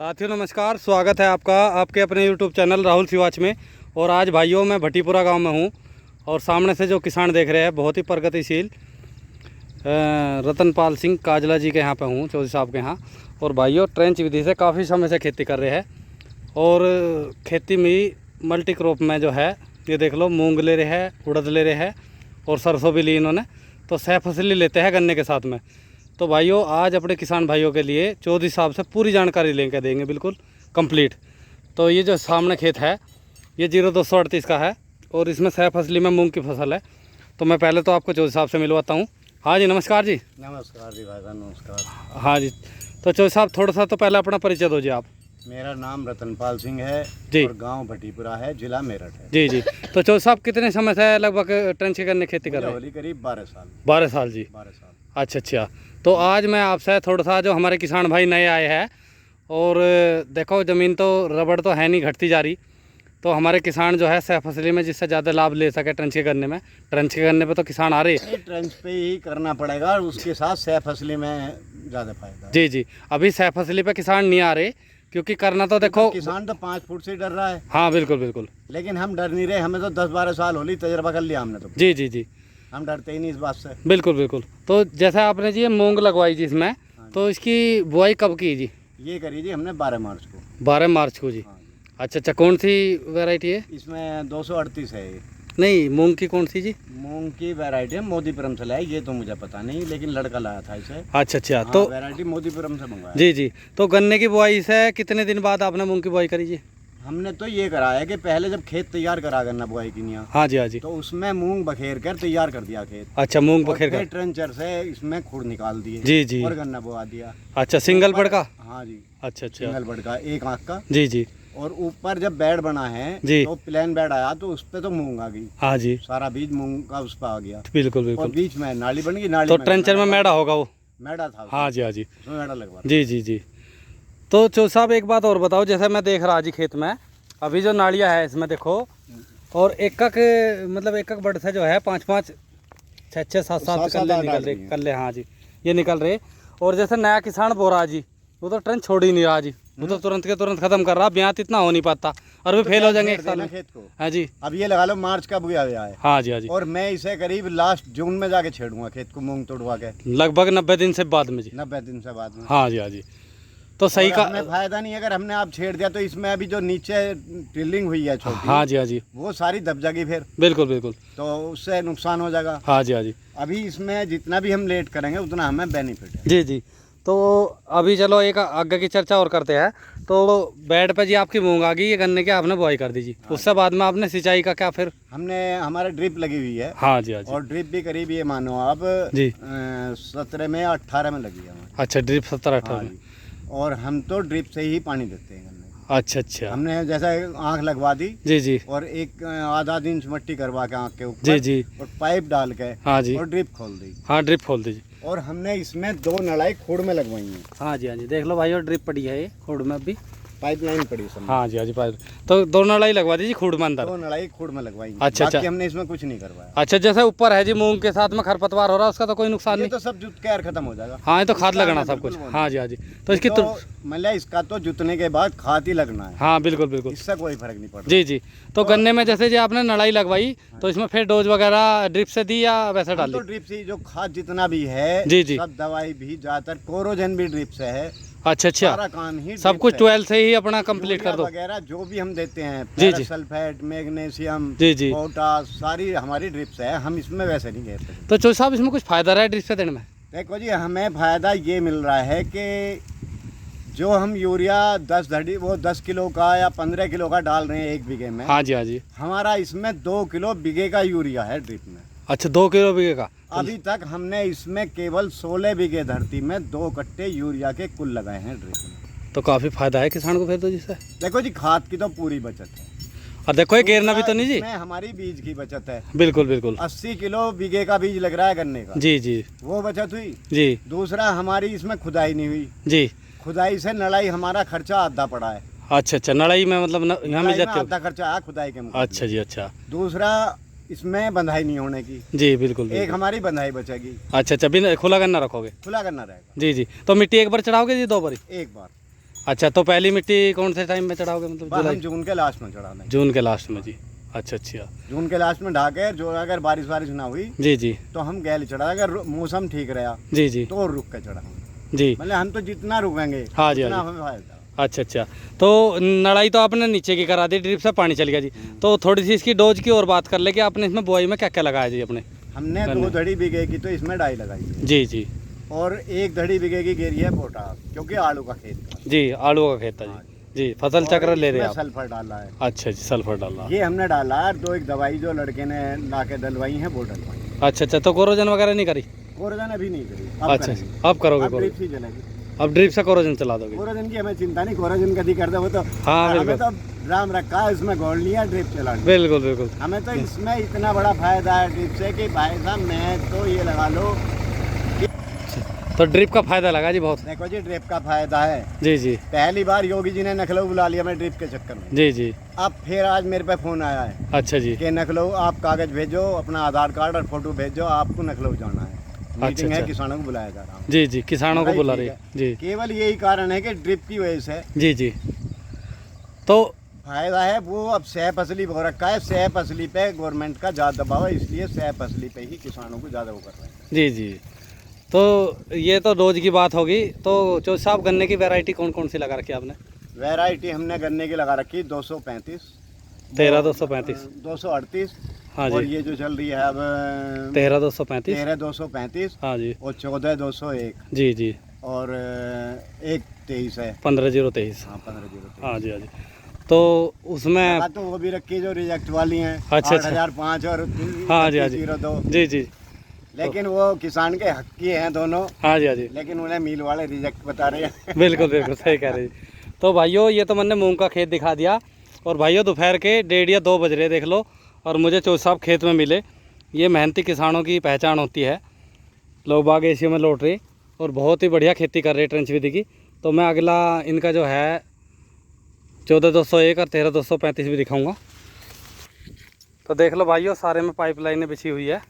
साथियों नमस्कार, स्वागत है आपका आपके अपने YouTube चैनल राहुल सिवाच में। और आज भाइयों मैं भट्टीपुरा गांव में हूं और सामने से जो किसान देख रहे हैं बहुत ही प्रगतिशील रतनपाल सिंह काजला जी के यहाँ पे हूँ, चौधरी साहब के यहाँ। और भाइयों ट्रेंच विधि से काफ़ी समय से खेती कर रहे हैं और खेती में मल्टी क्रॉप में जो है ये देख लो, मूंग ले रहे हैं, उड़द ले रहे हैं और सरसों भी ली इन्होंने। तो सह फसली लेते हैं गन्ने के साथ में। तो भाइयों आज अपने किसान भाइयों के लिए चौधरी साहब से पूरी जानकारी लेकर देंगे, बिल्कुल कंप्लीट। तो ये जो सामने खेत है ये 0238 का है और इसमें सह फसली में मूंग की फसल है। तो मैं पहले तो आपको चौधरी साहब से मिलवाता हूँ। हाँ जी नमस्कार जी। नमस्कार जी भाई साहब, नमस्कार। हाँ जी, तो चौधरी साहब थोड़ा सा तो पहले अपना परिचय दो जी आप। मेरा नाम रतनपाल सिंह है जी और गांव भट्टीपुरा है, जिला मेरठ है। जी जी। तो चौधरी साहब कितने समय से लगभग ट्रेंच के गन्ने खेती कर रहे हैं? करीब 12 साल। 12 साल जी। 12 साल। अच्छा। तो आज मैं आपसे थोड़ा सा, जो हमारे किसान भाई नए आए हैं और देखो ज़मीन तो रबड़ तो है नहीं, घटती जा रही। तो हमारे किसान जो है सह फसली में जिससे ज़्यादा लाभ ले सके ट्रेंच के गन्ने में, ट्रेंच के गन्ने पे तो किसान आ रहे हैं। ट्रेंच पे ही करना पड़ेगा और उसके साथ सह फसली में ज़्यादा फायदा है। जी जी। अभी सह फसली पे किसान नहीं आ रहे क्योंकि करना तो देखो, किसान तो 5 फुट से डर रहा है। हाँ बिल्कुल बिल्कुल। लेकिन हम डर नहीं रहे, हमें तो 10-12 साल हो ली, तजर्बा कर लिया हमने तो। जी जी जी, हम डरते ही नहीं इस बात से। बिल्कुल बिल्कुल। तो जैसा आपने जी ये मूंग लगवाई जी इसमें, तो इसकी बुआई कब की जी? ये करी जी हमने 12 मार्च को। 12 मार्च को जी। हाँ। अच्छा, कौन सी वैरायटी है? इसमें 238 है ये। नहीं, मूंग की कौन सी जी? मूंग की वैरायटी है, मोदीपुरम से लाया, ये तो मुझे पता नहीं, लेकिन लड़का लाया था इसे। अच्छा। हाँ, तो वैरायटी मोदीपुरम से मंगवाया। जी जी। तो गन्ने की बुआई से कितने दिन बाद आपने मूंग की बुआई करी जी? हमने तो ये कराया कि पहले जब खेत तैयार करा गन्ना बुआई की निया, हाँ जी तो उसमें मूंग बखेर कर तैयार कर दिया खेत। अच्छा, मूंग और बखेर फिर कर। ट्रेंचर से इसमें खुर निकाल दिए जी जी। और गन्ना बुआ दिया। अच्छा, सिंगल बड़ का? हाँ जी, अच्छा। सिंगल बड़ का, एक आंख का। जी जी और ऊपर जब बेड बना है जी। तो प्लेन बेड आया, तो उस पे तो मूंग आ गई, हाँ जी, सारा बीज मूंग का उस पर आ गया। बिल्कुल और बिल्कुल। बीच में नाली बन गई, नाली तो में ट्रेंचर में मैडा होगा वो? मैडा था उसमें। हाँ जी। उसमें मैडा लगवा। जी जी जी। तो चो साहब एक बात और बताओ, जैसे मैं देख रहा जी खेत में अभी जो नालियाँ है इसमें देखो, और एक मतलब एक बड़ से जो है 5-5, 6-6, 7-7 कल्ले निकल रहे, कल्ले। हाँ जी, ये निकल रहे। और जैसे नया किसान बो रहा जी, वो तो ट्रेंच छोड़ ही नहीं रहा जी, वो तो तुरंत के तुरंत खत्म कर रहा। ब्यात इतना हो नहीं पाता और भी फेल हो जाएंगे एक साल में। खेत को। हाँ जी। अब ये लगा लो मार्च का बुआ गया है। हाँ जी। हाँ जी। और मैं इसे करीब लास्ट जून में जाके छेड़ूंगा खेत को, मूंग तोड़वा के। लगभग 90 दिन से बाद में जी। 90 दिन से बाद में। हाँ जी। हाँ जी। तो सही का हमें फायदा नहीं, अगर हमने आप छेड़ दिया तो इसमें अभी जो नीचे टिल्लिंग हुई है छोटी, हाँ जी। हाँ जी, वो सारी दब जाएगी फिर, बिल्कुल बिल्कुल। तो उससे नुकसान हो जाएगा। हाँ जी। हाँ जी। अभी इसमें जितना भी हम लेट करेंगे उतना हमें बेनिफिट है। जी जी। तो अभी चलो एक आगे की चर्चा और करते हैं। तो बेड पे जी आपकी मूंग आ गई, ये गन्ने की आपने बुआई कर दी जी। उससे बाद में आपने सिंचाई का क्या फिर? हमने हमारे ड्रिप लगी हुई है। हाँ जी। हाँ जी। और ड्रिप भी करीब ये मानो आप जी। 17 में 18 में लगी है हमारी। अच्छा, ड्रिप 17-18 हाँ में। जी। और हम तो ड्रिप से ही पानी देते हैं गन्ने को। अच्छा। हमने जैसा आँख लगवा दी जी जी। और एक आधा इंच मिट्टी करवा के आँख के ऊपर, जी जी। और पाइप डाल के, हाँ जी। और ड्रिप खोल दी। हाँ, ड्रिप खोल दीजिए। और हमने इसमें 2 नलाई खोड़ में लगवाई है। हाँ जी। हाँ जी, देख लो भाई, और ड्रिप पड़ी है ये खोड़ में अभी। पाइपलाइन पड़ी सब। हाँ जी। हाँ जी, पाइप। तो 2 नलाई लगवा दीजिए खोड़ में अंदर। 2 नलाई खोड़ में लगवाई है। अच्छा। बाकी हमने इसमें कुछ नहीं करवाया। अच्छा, जैसे ऊपर है जी मूंग के साथ में खरपतवार हो रहा है, उसका तो कोई नुकसान ये नहीं? तो सब जुत के यार खत्म हो जाएगा। हाँ, ये तो खाद इसका लगाना हमें सब कुछ। बिल्कुल हाँ जी। हाँ जी। तो इसकी तो मतलब इसका तो जुतने के बाद खाद ही लगना है। हाँ बिल्कुल बिल्कुल। इससे कोई फर्क नहीं पड़ता। जी जी। तो गन्ने में जैसे जी आपने नड़ाई लगवाई, तो इसमें फिर डोज वगैरह ड्रिप से दी या वैसे डाल तो दी? ड्रिप से जो खाद जितना भी है, जी जी। सब दवाई भी ज्यादातर कोरोजन भी ड्रिप से है। अच्छा। सारा काम ही सब ड्रिप कुछ से है। 12 से ही अपना कंप्लीट कर दो। वगैरह जो भी हम देते हैं, जी जी। सल्फेट, मैग्नीशियम, जी जी। पोटास, सारी हमारी ड्रिप से है। हम इसमें वैसे नहीं कहते। तो चौधरी साहब इसमें कुछ फायदा रहा है ड्रिप से देने में? देखो जी, हमें फायदा ये मिल रहा है कि जो हम यूरिया 10 किलो का या 15 किलो का डाल रहे हैं 1 बीघे में, हाँ जी। हाँ जी। हमारा इसमें 2 किलो बीघे का यूरिया है ड्रिप में। अच्छा, 2 किलो बीघे का? अभी तक हमने इसमें केवल 16 बीघे धरती में 2 कट्टे यूरिया के कुल लगाए हैं ड्रिप में। तो काफ़ी फायदा है किसान को फिर तो जिससे। देखो जी, खाद की तो पूरी बचत है। और देखो ये गिरना भी तो नहीं जी? इसमें हमारी बीज की बचत है। बिल्कुल बिल्कुल। 80 किलो बीघे का बीज लग रहा है गन्ने का। जी जी। वो बचत हुई। जी दूसरा, हमारी इसमें खुदाई नहीं हुई। जी। खुदाई से नड़ाई हमारा खर्चा आधा पड़ा है। अच्छा। नड़ाई में मतलब यहाँ मिल नड़ाई में जाती आधा खर्चा है खुदाई के मुकाबले। अच्छा जी। अच्छा। दूसरा, इसमें बंधाई नहीं होने की, जी बिल्कुल एक बिल्कुल। हमारी बंधाई बचेगी। अच्छा। बिना खुला गन्ना रखोगे? खुला करना रहेगा जी जी। तो मिट्टी एक बार चढ़ाओगे जी, 2 बार? एक बार। अच्छा, तो पहली मिट्टी कौन से टाइम में चढ़ाओगे, मतलब बस हम जुलाई? जून के लास्ट में चढ़ाना है। जून के लास्ट में जी। अच्छा अच्छा। जून के लास्ट में ढाके, जो अगर बारिश ना हुई जी जी तो हम गैल चढ़ा, अगर मौसम ठीक रहा जी जी तो और रुक के चढ़ाएंगे। जी। मतलब हम तो जितना रुकेंगे हाँ जी, उतना हाँ जी। हमें फायदा। अच्छा अच्छा। तो नड़ाई तो आपने नीचे की करा दी, ड्रिप से पानी चल गया जी। तो थोड़ी सी इसकी डोज की और बात कर ले कि आपने इसमें बुआई में क्या क्या लगाया जी अपने? हमने करने। 2 धड़ी बीघे की तो इसमें डाई लगाई है, जी जी और 1 धड़ी बीघे की घेरी है पोटास, क्योंकि आलू का खेत था। जी, आलू का खेत था हाँ जी। जी, फसल चक्र और ले रहे इसमें हैं आप। सल्फर डाला है। अच्छा जी, सल्फर डाला। ये हमने डाला है, 2 एक दवाई जो लड़के ने ला के डलवाई है वो डलवाई। अच्छा अच्छा। तो कोरोजन वगैरह नहीं करी? कोरोजन अभी नहीं करी, अब अच्छा करेंगे। अब करोगे अब ड्रिप कोरोजन? ही चलेगी। अब ड्रिप से कोरोजन चला दोगे? कोरोजन की हमें चिंता नहीं, कोरोजन कभी कर दे वो तो। हाँ, हमें बिल्कुल। तो ड्राम रखा है, इसमें गोल्ड लिया, ड्रिप चलानी। बिल्कुल बिल्कुल। हमें तो इसमें इतना बड़ा फायदा है ड्रिप से कि भाई साहब मैं तो ये लगा लो, तो ड्रिप का फायदा लगा जी बहुत। देखो जी ड्रिप का फायदा है। जी जी पहली बार योगी जी ने नखलऊ बुला लिया मैं ड्रिप के चक्कर में। जी जी। अब फिर आज मेरे पे फोन आया है अच्छा जी। कि नखलऊ आप कागज भेजो, अपना आधार कार्ड और फोटो भेजो, आपको नखलऊ जाना है। मीटिंग है, अच्छा। किसानों को बुलाया जा रहा हूँ। जी जी, किसानों को भाई बुला ठीक रही है। जी केवल यही कारण है कि ड्रिप की वजह से जी जी। तो फायदा है। वो अब सह फसली हो रखा है, सह फसली पे गवर्नमेंट का ज़्यादा दबाव है, इसलिए सह फसली पे ही किसानों को ज़्यादा वो कर रहे हैं। जी जी। तो ये तो डोज की बात होगी। तो जो साहब गन्ने की वैरायटी कौन कौन सी लगा रखी है आपने? वैरायटी हमने गन्ने की लगा रखी 235, 13-235। 238, हाँ और जी, ये जो चल रही है अब 13-235। 13-235 हाँ जी। और 14-201 जी जी। और 1-23 है। 15-0-23। हाँ 15-023। हाँ जी हाँ जी। तो उसमें लगा तो वो भी रखी जो रिजेक्ट वाली हैं, अच्छा, अच्छा। 8005 और हाँ जी हाँ जी 02, जी जी। लेकिन वो किसान के हक की हैं दोनों, हाँ जी हाँ जी। लेकिन उन्हें मिल वाले रिजेक्ट बता रहे हैं। बिल्कुल बिल्कुल सही कह रहे जी। तो भाइयों ये तो मैंने मूंग का खेत दिखा दिया, और भाइयों दोपहर के 1:30 या 2 बज रहे देख लो, और मुझे चौधरी साहब खेत में मिले। ये मेहनती किसानों की पहचान होती है। लोग बाग एशिया में लौट रहे और बहुत ही बढ़िया खेती कर रहे ट्रेंच विधि की। तो मैं अगला इनका जो है 14-201 और 13-235 भी दिखाऊंगा। तो देख लो भाइयों, सारे में पाइपलाइनें बिछी हुई है।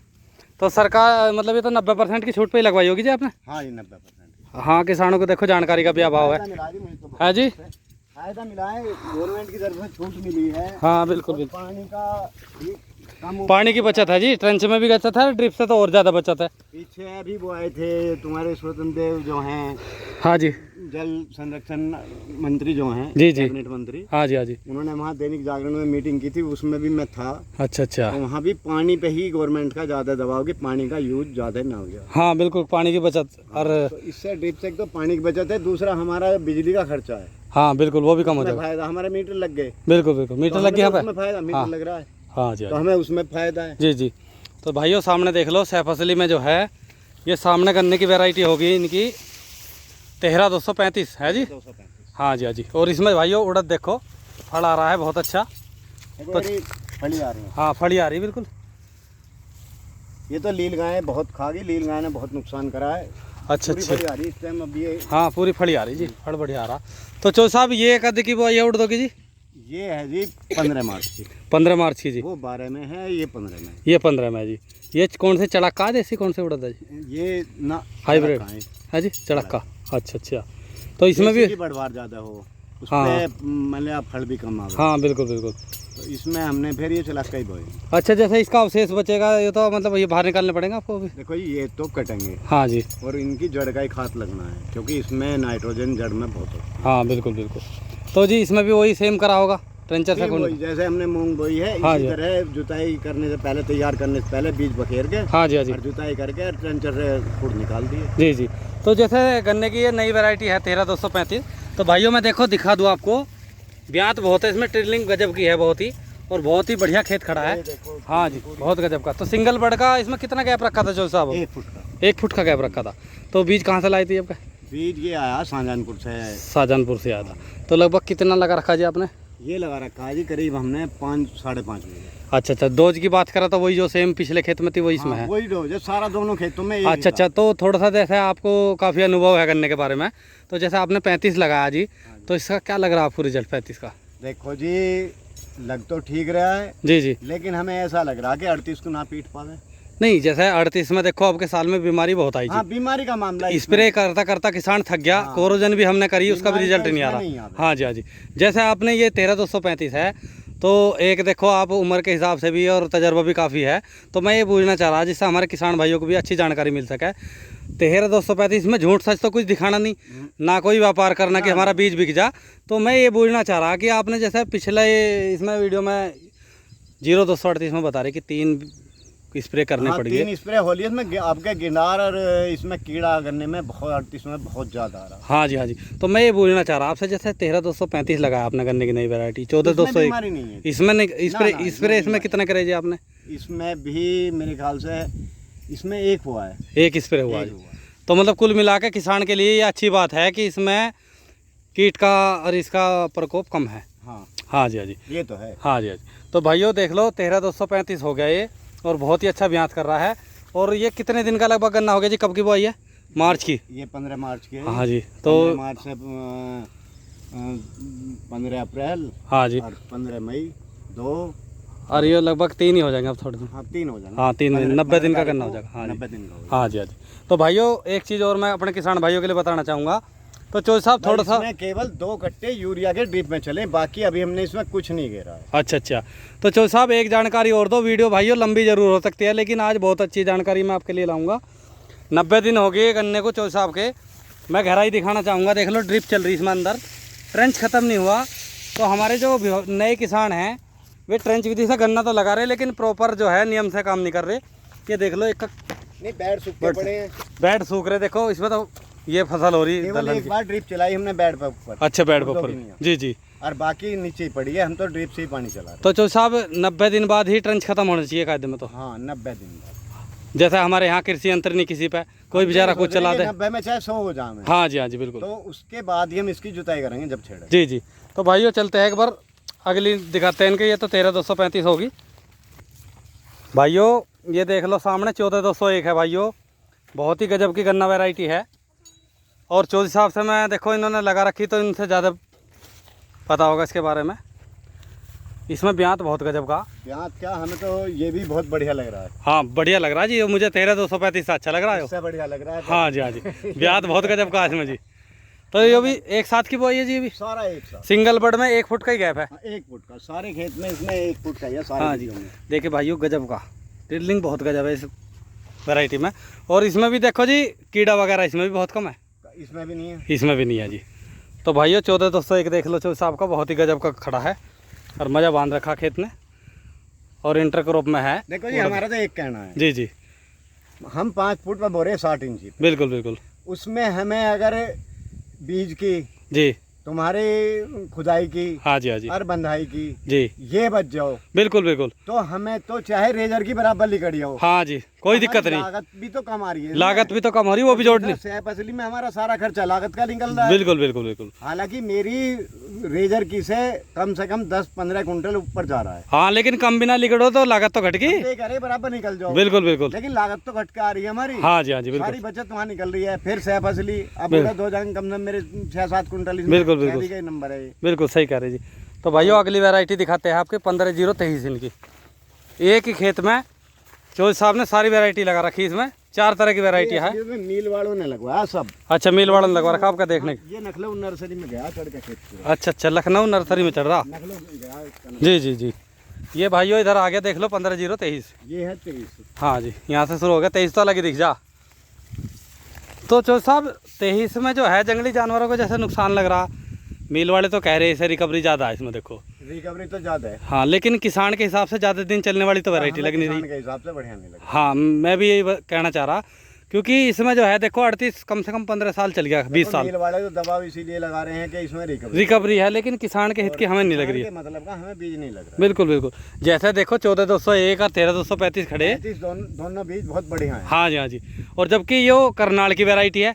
तो सरकार मतलब ये तो 90% की छूट पे ही लगवाई होगी जी आपने? हाँ ये 90%। हाँ, किसानों को देखो जानकारी का भी अभाव है। फायदा मिला जी मुझे तो, है जी। फायदा मिला है, गवर्नमेंट की तरफ से छूट मिली है। हाँ बिल्कुल और बिल्कुल। पानी का भी कम पानी की बचत है जी, ट्रेंच में भी बचत है, ड्रिप से तो और ज़्यादा बचत है। पीछे अभी वो आए थे तुम्हारे स्वतंत्र देव जो हैं, हाँ जी जल संरक्षण मंत्री जो हैं, जी जी। कैबिनेट मंत्री, हाँ जी हाँ जी। उन्होंने वहाँ दैनिक जागरण में मीटिंग की थी, उसमें भी मैं था। अच्छा अच्छा। तो वहाँ भी पानी पे ही गवर्नमेंट का ज़्यादा दबाव कि पानी का यूज ज़्यादा ना हो गया। हाँ बिल्कुल, पानी की बचत। और तो इससे ड्रिप से एक तो पानी की बचत है, दूसरा हमारा बिजली का खर्चा है, हाँ बिल्कुल वो भी कम हो उसमें जाएगा। फायदा। हमारे मीटर लग गए, बिल्कुल बिल्कुल, तो मीटर हमें लग गया तो यहाँ उसमें फायदा, पे। मीटर हाँ लग रहा है हाँ जी तो हाँ हमें उसमें फायदा है। जी जी। तो भाइयों सामने देख लो, सैफसली में जो है ये सामने गन्ने की वैरायटी होगी इनकी 13-235 है जी। 235। हाँ जी हाँ जी। और इसमें भाइयों उड़द देखो, फल आ रहा है बहुत अच्छा। देखो ये फली आ रही है। हाँ फली आ रही बिल्कुल। ये तो लील गाय बहुत खा गई, लील गाय ने बहुत नुकसान करा है। अच्छा पूरी अच्छा। फली आ रही है इस टाइम। अब ये हाँ पूरी फली आ रही जी, फल बढ़िया आ रहा। तो चौधरी साहब ये कद की वो ये उड़ दोगी जी? ये है जी 15 मार्च की, 15 मार्च की जी। वो 12 में है, ये 15 में। ये 15 में है जी। ये कौन से चड़क्का देसी कौन से उड़द है जी? ये ना हाइब्रिड है, है जी, चड़क्का। अच्छा अच्छा। तो इसमें भी की बढ़वार ज़्यादा हो, उस हाँ। पे मतलब फल भी कम आवे। हाँ बिल्कुल बिल्कुल। तो इसमें हमने फिर ये चला कई बोए। अच्छा, जैसे इसका अवशेष बचेगा ये तो मतलब ये बाहर निकालने पड़ेगा आपको भी? देखो ये तो कटेंगे हाँ जी। और इनकी जड़ का ही खाद लगना है, क्योंकि इसमें नाइट्रोजन जड़ में बहुत होता है। हाँ बिल्कुल बिल्कुल। तो जी इसमें भी वही सेम करा होगा ट्रेंचर से? वही जैसे हमने मूंग बोई है, हाँ इसी जी। तरह जुताई करने से पहले, तैयार करने से पहले बीज बखेर के हाँ जी हाँ जी और जुताई करके और ट्रेंचर से खुद निकाल दिए। जी जी। तो जैसे गन्ने की ये नई वैरायटी है 13-235। तो भाइयों मैं देखो दिखा दूँ आपको, ब्यात बहुत है इसमें, ट्रिलिंग गजब की है बहुत ही, और बहुत ही बढ़िया खेत खड़ा है। हाँ जी बहुत गजब का। तो सिंगल बर्ड का इसमें कितना गैप रखा था चौधरी साहब? 1 फुट का। 1 फुट का गैप रखा था। तो बीज कहाँ से लाई थी आपका? बीज ये आया शाहजहानपुर से। शाहजहानपुर से आया था। तो लगभग कितना लगा रखा जी आपने? ये लगा रखा है जी करीब हमने 5-5.5 बीघे। अच्छा अच्छा। डोज की बात करा तो वही जो सेम पिछले खेत में थी वही इसमें हाँ, है? वही डोज है सारा, दोनों खेतों में एक ही अच्छा अच्छा। तो थोड़ा सा जैसे आपको काफ़ी अनुभव है गन्ने के बारे में, तो जैसे आपने 35 लगाया जी, तो इसका क्या लग रहा है आपको रिजल्ट 35 का? देखो जी लग तो ठीक रहा है जी जी। लेकिन हमें ऐसा लग रहा है कि 38 को ना पीट पावे। नहीं, जैसे 38 में देखो आपके साल में बीमारी बहुत आई हाँ, जी। बीमारी का मामला है स्प्रे करता करता किसान थक गया, हाँ। कोरोजन भी हमने करी, उसका भी बीमारी रिजल्ट का नहीं आ इसमें नहीं आ रहा। रहा। हाँ जी, हाँ जी। जैसे आपने ये 13235 है, तो एक देखो आप उम्र के हिसाब से भी और तजर्बा भी काफ़ी है, तो मैं ये पूछना चाह रहा जिससे हमारे किसान भाइयों को भी अच्छी जानकारी मिल सके। 13235 में झूठ सच तो कुछ दिखाना नहीं, ना कोई व्यापार करना कि हमारा बीज बिक जा। तो मैं ये पूछना चाह रहा कि आपने जैसे पिछले इसमें वीडियो में 0238 में बता रहे कि 3 स्प्रे करने हाँ, पड़ेंगे। 3 स्प्रे होली इसमें आपके गिनार और इसमें कीड़ा करने में बहुत, इसमें बहुत ज़्यादा आ रहा है। हाँ जी, हाँ जी। तो मैं ये पूछना चाह रहा आपसे, जैसे 13235 लगाया आपने गन्ने की नई वैरायटी, इसमें 14201 बीमारी नहीं है। इसमें नहीं स्प्रे, ना, स्प्रे इसमें कितने करे जी आपने? इसमें भी मेरे ख्याल से इसमें एक हुआ है, एक स्प्रे हुआ एक जी। हुआ है। तो मतलब कुल मिला के किसान के लिए ये अच्छी बात है कि इसमें कीट का और इसका प्रकोप कम है। हाँ, हाँ जी, हाँ जी। ये तो है। हाँ जी, हाँ जी। तो भाइयों देख लो 13235 हो गया ये, और बहुत ही अच्छा ब्यात कर रहा है। और ये कितने दिन का लगभग गन्ना हो गया जी? कब की बुआई है? मार्च की? ये 15 मार्च के, हाँ जी। तो 15 मार्च से 15 अप्रैल हाँ जी, और 15 मई 2, और ये लगभग 3 ही हो जाएंगे अब थोड़े दिन। हाँ 3 हो जाएंगे। हाँ 3 दिन, 90 दिन का गन्ना हो जाएगा। जाएगा। हाँ जी, 90 दिन का हो जाएगा। हाँ जी, हाँ जी। तो भाइयों एक चीज़ और मैं अपने किसान भाइयों के लिए बताना चाहूँगा। तो चौधरी साहब थोड़ा सा, इसमें केवल 2 कट्टे यूरिया के ड्रिप में चले, बाकी अभी हमने इसमें कुछ नहीं घेरा है। अच्छा अच्छा। तो चौधरी साहब एक जानकारी और दो, वीडियो भाइयों लंबी जरूर हो सकती है लेकिन आज बहुत अच्छी जानकारी मैं आपके लिए लाऊंगा। 90 दिन हो गए गन्ने को चौधरी साहब के। मैं गहराई दिखाना चाहूँगा, देख लो ड्रिप चल रही इसमें अंदर, ट्रेंच ख़त्म नहीं हुआ। तो हमारे जो नए किसान हैं वे ट्रेंच विधि से गन्ना तो लगा रहे लेकिन प्रॉपर जो है नियम से काम नहीं कर रहे। ये देख लो एक नहीं, बेड सूखे पड़े हैं। बेड सूख रहे, देखो इसमें तो ये फसल हो रही है केवल दलहन एक की। बार ड्रिप चलाई हमने बेड पर ऊपर। अच्छा, बेड हम पर लोग ऊपर। ही नहीं हैं। जी जी। और बाकी नीचे ही पड़ी है, हम तो ड्रिप से ही पानी चला रहे तो चौधरी साहब 90 दिन बाद ही ट्रेंच खत्म होना चाहिए कायदे में। तो हैं। हाँ, 90 दिन बाद। जैसे हमारे यहाँ कृषि यंत्र नहीं किसी पे, कोई बेचारा कुछ चला दे। 90 में चाहे 100 हो जाए, हाँ जी, हाँ जी, बिल्कुल। तो उसके बाद ही हम इसकी जुताई करेंगे जब छेड़े। जी जी। तो भाइयों चलते हैं एक बार अगली दिखाते हैं इनके। ये तो 13235 होगी भाइयों। ये देख लो सामने 14201 है भाइयों, बहुत ही गजब की गन्ना वैरायटी है। और चौधरी साहब से मैं देखो इन्होंने लगा रखी तो इनसे ज़्यादा पता होगा इसके बारे में। इसमें ब्यात बहुत गजब का। ब्यात क्या, हमें तो ये भी बहुत बढ़िया लग रहा है। हाँ बढ़िया लग रहा है जी, मुझे 13235 से अच्छा लग रहा है। इससे बढ़िया लग रहा है। हाँ जी, हाँ जी। ब्यात बहुत गजब का है इसमें जी। तो ये भी एक साथ की बुआई है जी? ये भी सारा एक साथ, सिंगल बड में 1 फुट का ही गैप है। 1 फुट का सारे खेत में, इसमें 1 फुट का ही है सारे हाँ जी। बीजों में। देखिए भाइयों गजब का ड्रिलिंग बहुत गजब है इस वैरायटी में। और इसमें भी देखो जी कीड़ा वगैरह इसमें भी बहुत कम है। इसमें भी नहीं है। इसमें भी नहीं है जी। तो भाइयों 14201 देख लो चौधरी साहब का, बहुत ही गजब का खड़ा है और मज़ा बांध रखा खेत में। और इंटरक्रॉप में है। देखो जी, हमारा तो एक कहना है, जी जी, हम 5 फुट पर बोरे 60 इंची, बिल्कुल बिल्कुल। उसमें हमें अगर बीज की, जी तुम्हारी खुदाई की हाँ जी, हाँ जी, और बंधाई की जी ये बच जाओ, बिल्कुल बिल्कुल। तो हमें तो चाहे रेजर की बराबर लिकड़ी हो। हाँ जी, कोई दिक्कत नहीं। लागत भी तो कम आ रही है। लागत भी तो कम हो रही है, वो भी जोड़नी। सह फसली में हमारा सारा खर्चा लागत का निकल रहा है। बिल्कुल बिल्कुल बिल्कुल। हालांकि मेरी रेजर की से कम 10-15 कुंटल ऊपर जा रहा है। हाँ लेकिन कम बिना लिगड़ो तो लागत तो घट गई। ये कह रहे बराबर निकल जाओ, बिल्कुल बिल्कुल। लेकिन लागत तो घट के आ रही है हमारी। हाँ जी, हाँ जी, सारी बिल्कुल बचत वहाँ निकल रही है। फिर सह फसली अब उड़द हो जाएंगे कम से कम मेरे 6-7 कुंटल। बिल्कुल, बिल्कुल। का नंबर है ये। बिल्कुल सही कह रहे जी। तो भाइयों अगली वैरायटी दिखाते हैं आपके 15023 इनकी। एक ही खेत में चौधरी साहब ने सारी वैरायटी लगा रखी, इसमें 4 तरह की वैरायटी है। ये मील वालों ने लगवाया सब। अच्छा, मील वाड़न लगवा रखा आपका देखने की। ये नखलऊ नर्सरी में गया चढ़ के खेत पे। अच्छा अच्छा, लखनऊ नर्सरी में चढ़ रहा। नखलऊ में गया इसका नाम। जी जी जी। ये भाइयों इधर आ गया, देख लो 15023। ये है 23। हाँ जी, यहाँ से शुरू हो गया, 23 तो अलग ही दिख जा। तो चौधरी साहब 23 में जो है जंगली जानवरों को जैसे नुकसान लग रहा, मील वाले तो कह रहे हैं इसे रिकवरी ज़्यादा है इसमें, देखो रिकवरी तो ज्यादा है। हाँ, लेकिन किसान के हिसाब से ज़्यादा दिन चलने वाली तो वैरायटी लग नहीं रही। किसान के हिसाब से बढ़िया नहीं लगा। हाँ मैं भी यही कहना चाह रहा, क्योंकि इसमें जो है देखो 38 कम से कम 15 साल चल गया, 20 साल मील वाले तो दबाव इसीलिए लगा रहे हैं कि इसमें रिकवरी है, लेकिन किसान के हित की हमें नहीं लग रही है। मतलब का हमें बीज नहीं लग रहा। बिल्कुल बिल्कुल। जैसे देखो 14201 और 13235 खड़े। 35 दोनों बीज बहुत बढ़िया है। हाँ जी, हाँ जी। और जबकि ये करनाल की वैरायटी है,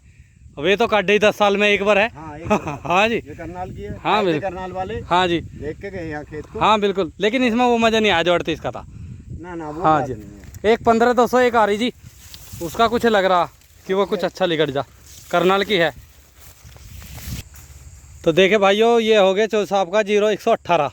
वे तो काट ही 10 साल में एक बार है। हाँ, हाँ जी, ये करनाल की है। हाँ, आए थे बिल्कुल। करनाल वाले हाँ जी, देख के गए यहाँ खेत को। हाँ बिल्कुल। लेकिन इसमें वो मज़ा नहीं आया जो 38 का था। ना वो हाँ बात जी। नहीं है। एक 15201 आ रही जी, उसका कुछ लग रहा कि वो कुछ अच्छा लिगड़ जा, करनाल की है। तो देखे भाइयों ये हो गया चौधरी साहब का 0118।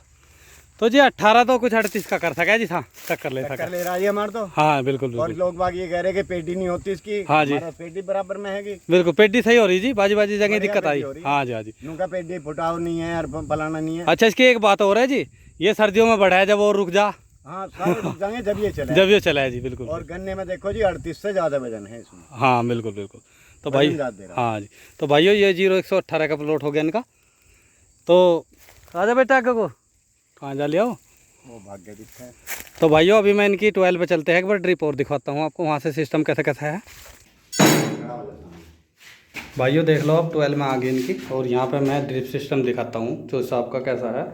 तो जी 18 तो कुछ 38 का कर सका जी था, टक्कर ले टक्कर सका। ले रहा है हमारे तो। हाँ बिल्कुल और बिल्कुल लोग बाग ये कह रहे हैं कि पेटी नहीं होती इसकी। हाँ जी। हमारा पेटी बराबर में है। बिल्कुल पेटी सही हो रही जी, बाजी बाजी जगह बढ़िया दिक्कत आई। पेटी हो रही है। हाँ जी हाँ जी। नूका पेटी फुटाव नहीं है और फलाना नहीं है। अच्छा इसकी एक बात और है जी, ये सर्दियों में बढ़ा है जब और रुक जा, हाँ सारे रुक जाएंगे जब ये चले। जब ये चला है जी बिल्कुल। और गन्ने में देखो जी 38 से ज्यादा वजन है इसमें। हाँ बिल्कुल बिल्कुल। तो भाई वजन ज्यादा दे रहा है। हाँ जी, तो भाइयों ये 0118 का प्लॉट हो गया इनका। तो राजा बेटा आगे को कहाँ जा लिया हो? वो भाग्य दिखता है। तो भाइयों अभी मैं इनकी 12 पे चलते हैं, एक बार ड्रिप और दिखाता हूँ आपको, वहाँ से सिस्टम कैसे कैसा है। भाइयों देख लो अब 12 में आ गई इनकी, और यहाँ पे मैं ड्रिप सिस्टम दिखाता हूँ जो साहब का कैसा है।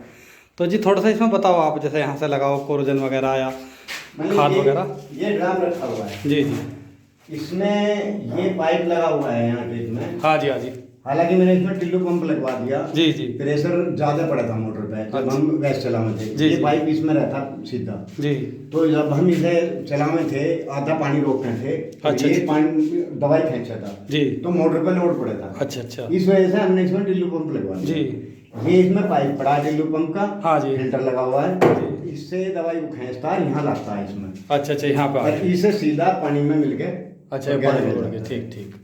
तो जी थोड़ा सा इसमें बताओ आप, जैसे यहाँ से लगाओ कोरोजन वगैरह या खाद वगैरह। ये ड्राम रखा हुआ है जी जी। इसमें ये पाइप लगा हुआ है यहाँ के इसमें। हाँ जी हाँ जी। हालांकि मैंने इसमें टिल्लू पंप लगवा दिया। जी जी प्रेशर ज्यादा पड़ा था मोटर पे जब अच्छा। हम गैस चलावे थे। जी, ये जी। पाइप इसमें रहता सीधा। जी। तो जब हम इसे चलावे थे आधा पानी रोकते थे तो अच्छा, ये अच्छा। पानी दवाई खींचा था जी। तो मोटर पे लोड पड़ा था। अच्छा अच्छा। इस वजह से हमने इसमें टिल्लू पंप लगवा दिया। जी। ये इसमें पाइप पड़ा है टिल्लू पंप का। हाँ जी। फिल्टर लगा हुआ है। जी। इससे दवाई को खींचता है यहाँ लगता है इसमें। अच्छा अच्छा यहाँ पे आ और गया। इसे सीधा पानी में मिल के अच्छा ये पानी छोड़ के, ठीक ठीक।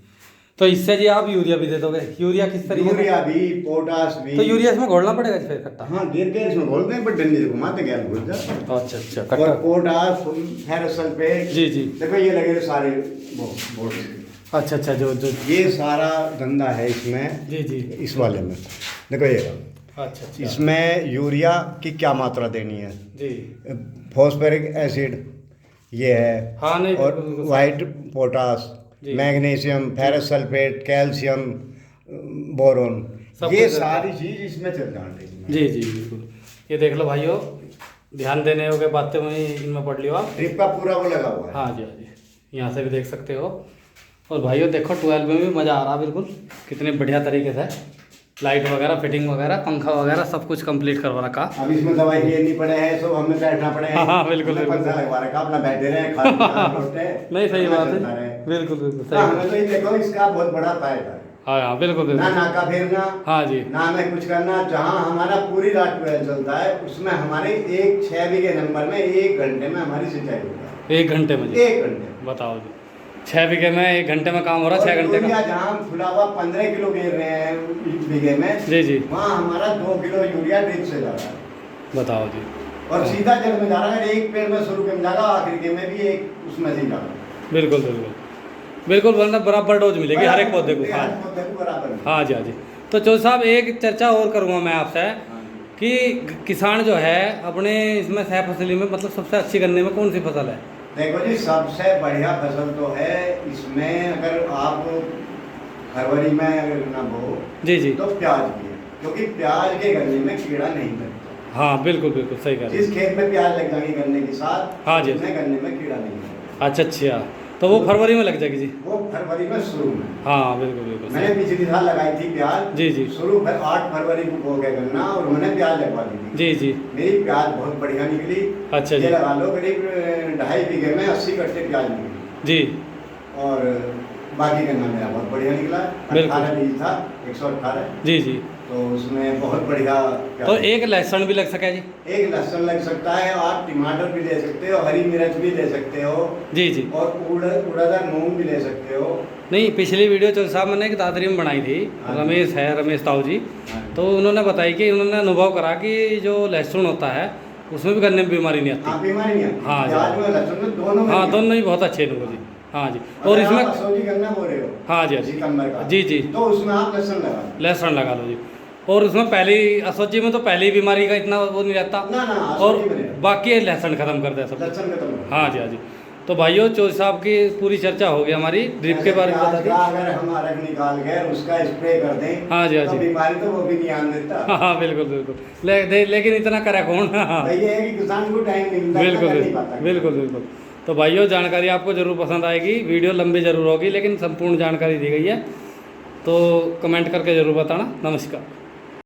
तो इससे जी आप यूरिया भी दे दोगे? यूरिया किस तरीके से? यूरिया भी पोटास भी। तो यूरिया इसमें घोलना पड़ेगा फिर इकट्ठा? हाँ गिर के इसमें घोलते हैं पर डंडी से घुमाते गैस घुल जाता। अच्छा अच्छा और कट्टा। Potash ferrous sulphate. जी जी। देखो ये लगे सारे बोर्ड। अच्छा अच्छा जो ये सारा धंधा है इसमें। जी जी। इस वाले में देखो ये अच्छा अच्छा। इसमें यूरिया की क्या मात्रा देनी है। जी। फॉस्फोरिक एसिड ये है। हाँ नहीं और बिल्कुल, बिल्कुल। वाइट पोटास, जी। Magnesium, ferrous sulphate, calcium, boron, सब ये कुछ सारी चीज इसमें चल जाती है। जी जी बिल्कुल। ये देख लो भाइयों, ध्यान देने योग्य बातें वहीं इनमें पढ़ लियो आप। ड्रिप का पूरा वो लगा हुआ है। हाँ जी हाँ जी, यहाँ से भी देख सकते हो। और भाइयों देखो 12 में भी मज़ा आ रहा बिल्कुल, कितने बढ़िया तरीके से लाइट वगैरह फिटिंग वगैरह पंखा वगैरह सब कुछ कंप्लीट करवा रखा। अब इसमें दवाई लेनी पड़े है तो हमें बैठना पड़े है। हाँ, बिल्कुल, हमने बिल्कुल। पंखा लगवा रखा अपना बैठे रहे खाते नहीं सही बात चलता है, रहे। बिल्कुल बिल्कुल हाँ, सही। हमें तो ये देखो इसका बहुत बड़ा फायदा है। हाँ हाँ बिल्कुल ना बिल्कुल। नाका फेरना, हाँ जी ना हमें कुछ करना। जहाँ हमारा पूरी रात ट्वेल्व चलता है उसमें हमारे 6 बीघे नंबर में 1 घंटे में हमारी सिंचाई होती 1 घंटे में है। जी 1 घंटे बताओ जी, 6 बीघे में 1 घंटे में काम हो रहा है, 6 घंटे यूरिया का। जहाँ हम फुला हुआ 15 किलो गिर रहे हैं बीघे में, जी जी वहाँ हमारा 2 किलो यूरिया ड्रिप से जा रहा है बताओ जी। और सीधा जल में जा रहा है। एक पेड़ में शुरू के में जाएगा, आखिर के में भी एक उसमें से ही जाएगा। बिल्कुल बिल्कुल बिल्कुल, वरना बराबर डोज मिलेगी हर एक पौधे को। हर हाँ पौधे को बराबर है। हाँ जी हाँ जी। तो चौधरी साहब एक चर्चा और करूँगा मैं आपसे कि किसान जो है अपने इसमें सह फसली में मतलब सबसे अच्छी गन्ने में कौन सी फसल है? देखो जी सबसे बढ़िया फसल तो है इसमें, अगर आप फरवरी में अगर ना बो जी जी। तो प्याज की है, क्योंकि प्याज के गन्ने में कीड़ा नहीं लगता। हाँ बिल्कुल बिल्कुल सही कह रहे जिस खेत में प्याज लग जाएगी गन्ने के साथ, हाँ जी। उसमें गन्ने में कीड़ा नहीं लगता। अच्छा अच्छा, तो वो फरवरी में लग जाएगी जी? वो फरवरी में शुरू में। हाँ बिल्कुल बिल्कुल मैंने सही। पिछली साल लगाई थी प्याज। जी जी शुरू में 8 फरवरी को बो गया गन्ना और मैंने प्याज लगवा दी थी। जी जी। मेरी प्याज बहुत बढ़िया निकली। अच्छा ये जी। लगा लो करीब 2.5 बीघे में 80 कट्टे प्याज निकली। जी और बाकी गन्ना मेरा बहुत बढ़िया निकला। बिल्कुल। 18 बीज था, 118। जी जी। तो उसमें बहुत बढ़िया प्याज। तो एक लहसुन भी लग सका जी? एक लहसुन लग सकता है, आप टमाटर भी ले सकते हो, हरी मिर्च भी ले सकते हो, जी जी। और उड़द मूंग भी ले सकते हो। नहीं पिछली वीडियो चौधरी साहब मैंने एक दादरी में बनाई थी, हाँ। रमेश है, रमेश ताऊ जी। हाँ। तो उन्होंने बताई कि उन्होंने अनुभव करा कि जो लहसुन होता है उसमें भी गन्ने में बीमारी नहीं हाँ आती। बीमारी नहीं आती। हाँ जी। प्याज में लहसुन में दोनों में हाँ नहीं दोनों ही बहुत अच्छे लोगों जी। हाँ जी। आती। और अगर इसमें आप असोजी गन्ना बो रहे हो हाँ जी हाँ जी। सितंबर का, जी जी। तो उसमें आप लहसुन लगा लो। लहसुन लगा लो जी। और उसमें पहली असोजी में तो पहली बीमारी का इतना वो नहीं रहता, ना ना और असोजी में नहीं। बाकी लहसुन खत्म कर दे सब। लहसुन में तो हाँ जी हाँ जी। तो भाइयों चौधरी साहब की पूरी चर्चा हो गई हमारी ड्रिप के बारे में बता दी। अगर हम अरग निकाल के उसका स्प्रे कर दें हाँ जी हाँ तो जी। बीमारी तो वो भी नहीं आने देता। हाँ हाँ बिल्कुल बिल्कुल। लेकिन इतना करे कौन? हाँ भाई ये है कि किसान को टाइम नहीं मिलता, बिल्कुल कर नहीं बिल्कुल पाता। बिल्कुल बिल्कुल। तो भाइयों जानकारी आपको ज़रूर पसंद आएगी, वीडियो लंबी ज़रूर होगी लेकिन संपूर्ण जानकारी दी गई है, तो कमेंट करके ज़रूर बताना। नमस्कार।